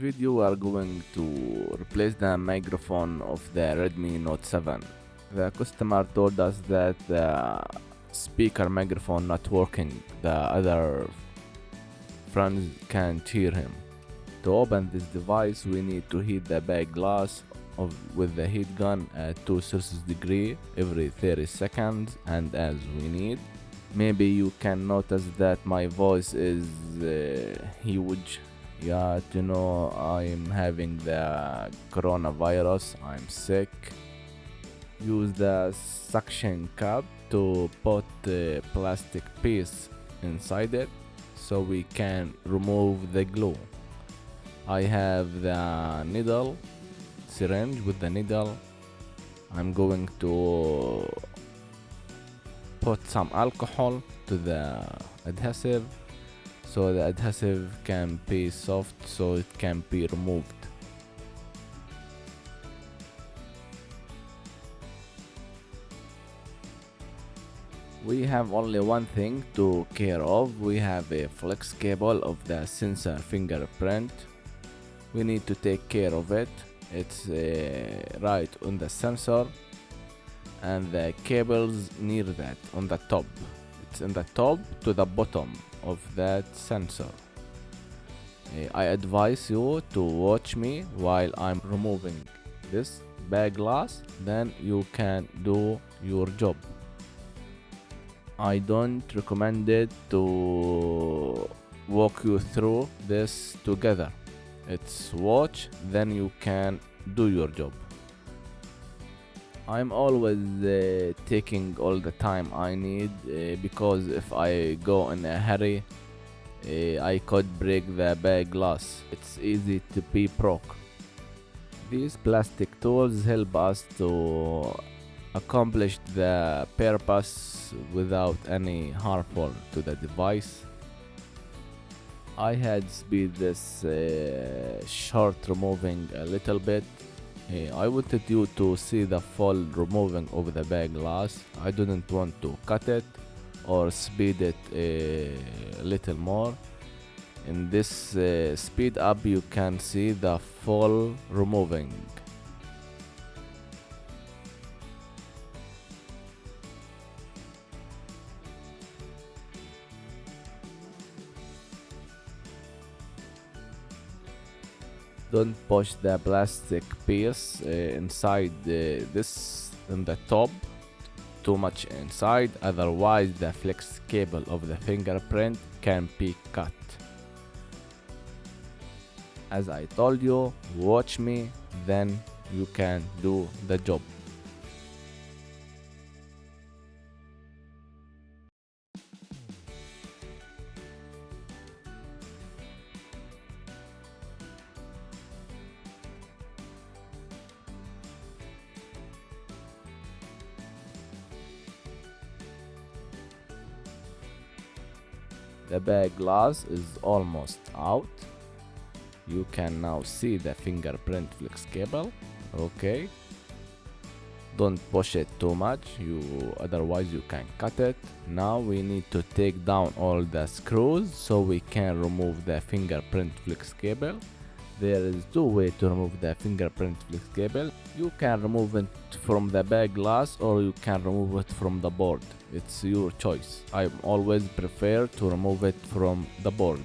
video we are going to replace the microphone of the Redmi Note 7. The customer told us that the speaker microphone not working, the other friends can't hear him. To open this device we need to heat the back glass with the heat gun at 2 Celsius degree every 30 seconds, and as we need. Maybe you can notice that my voice is huge. Yeah, I'm having the coronavirus, I'm sick. Use the suction cup to put the plastic piece inside it so we can remove the glue. I have the needle, syringe with the needle. I'm going to put some alcohol to the adhesive so the adhesive can be soft so it can be removed. We have only one thing to care of. We have a flex cable of the sensor fingerprint. We need to take care of it. It's right on the sensor and the cables near that on the top. It's in the top to the bottom of that sensor. I advise you to watch me while I'm removing this back glass, then you can do your job. I don't recommend it to walk you through this together. It's watch, then you can do your job. I'm always taking all the time I need because if I go in a hurry I could break the back glass. It's easy to be broke. These plastic tools help us to accomplish the purpose without any harmful to the device. I had speed this short removing a little bit. I wanted you to see the full removing of the back glass. I didn't want to cut it or speed it a little more. In this speed up you can see the full removing. Don't push the plastic piece inside this in the top too much inside, otherwise the flex cable of the fingerprint can be cut. As I told you, watch me, then you can do the job. The back glass is almost out. You can now see the fingerprint flex cable. Okay. Don't push it too much, otherwise you can cut it. Now we need to take down all the screws so we can remove the fingerprint flex cable. There is two ways to remove the fingerprint flex cable. You can remove it from the back glass or you can remove it from the board. It's your choice. I always prefer to remove it from the board.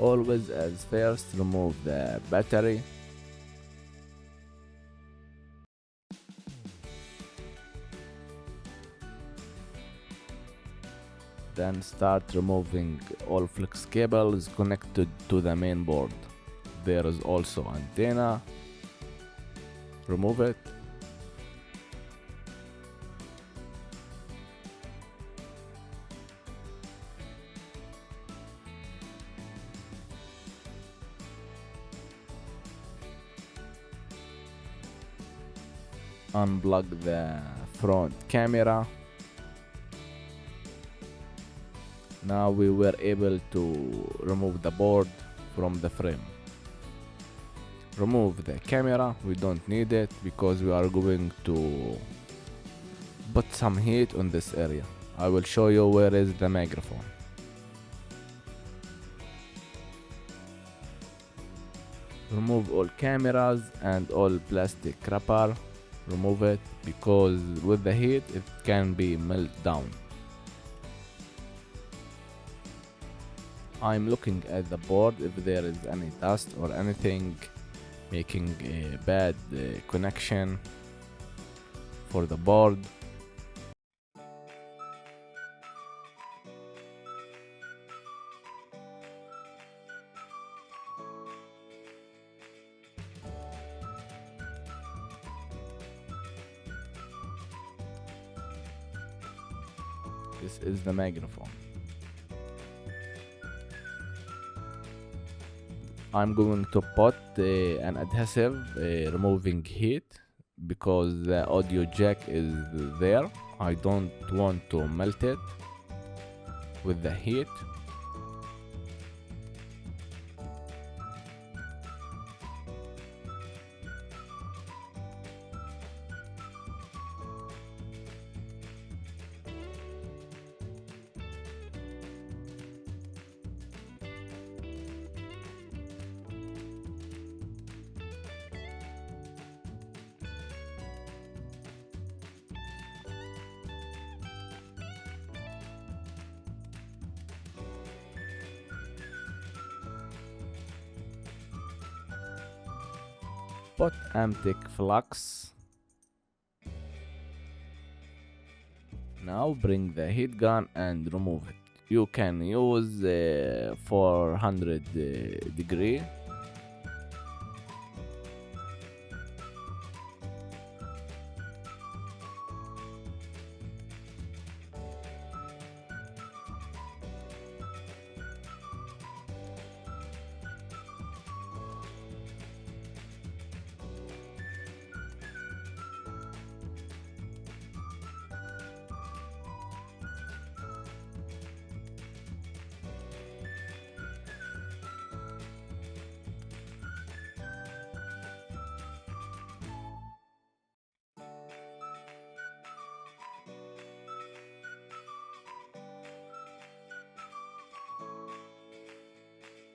Always as first remove the battery. Then start removing all flex cables connected to the main board. There is also antenna. Remove it. Unplug the front camera. Now we were able to remove the board from the frame. Remove the camera, we don't need it because we are going to put some heat on this area. I will show you where is the microphone. Remove all cameras and all plastic wrapper. Remove it because with the heat it can be melt down. I'm looking at the board if there is any dust or anything making a bad connection for the board. This is the microphone. I'm going to put an adhesive removing heat because the audio jack is there. I don't want to melt it with the heat. Put empty flux. Now bring the heat gun and remove it. You can use 400 degree.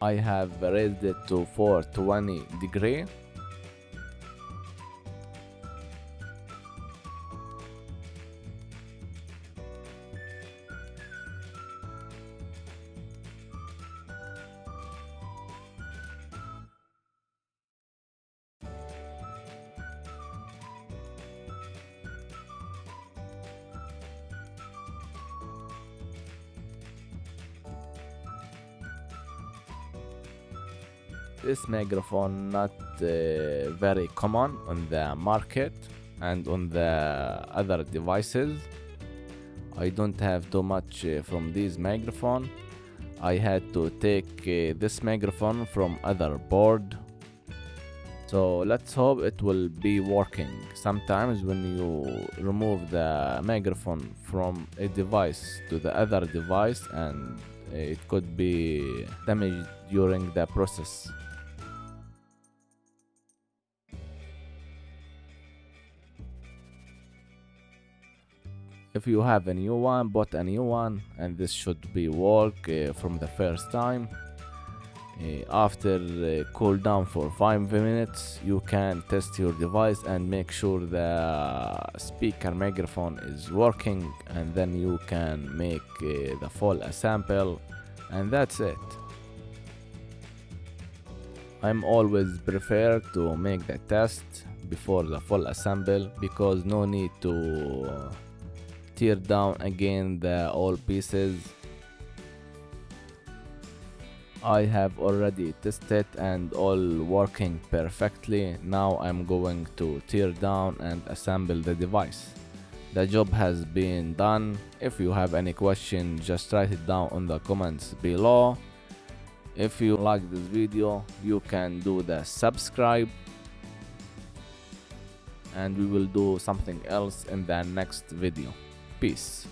I have raised it to 420 degree. This microphone not very common on the market and on the other devices. I don't have too much from this microphone. I had to take this microphone from other board. So let's hope it will be working. Sometimes when you remove the microphone from a device to the other device and it could be damaged during the process. If you have a new one, bought a new one, and this should be work from the first time. After cool down for 5 minutes, you can test your device and make sure the speaker microphone is working, and then you can make the full sample, and that's it. I'm always prefer to make the test before the full assemble because no need to tear down again the all pieces. I have already tested and all working perfectly. Now I'm going to tear down and assemble the device. The job has been done. If you have any question, just write it down in the comments below. If you like this video, you can do the subscribe, and we will do something else in the next video. Peace.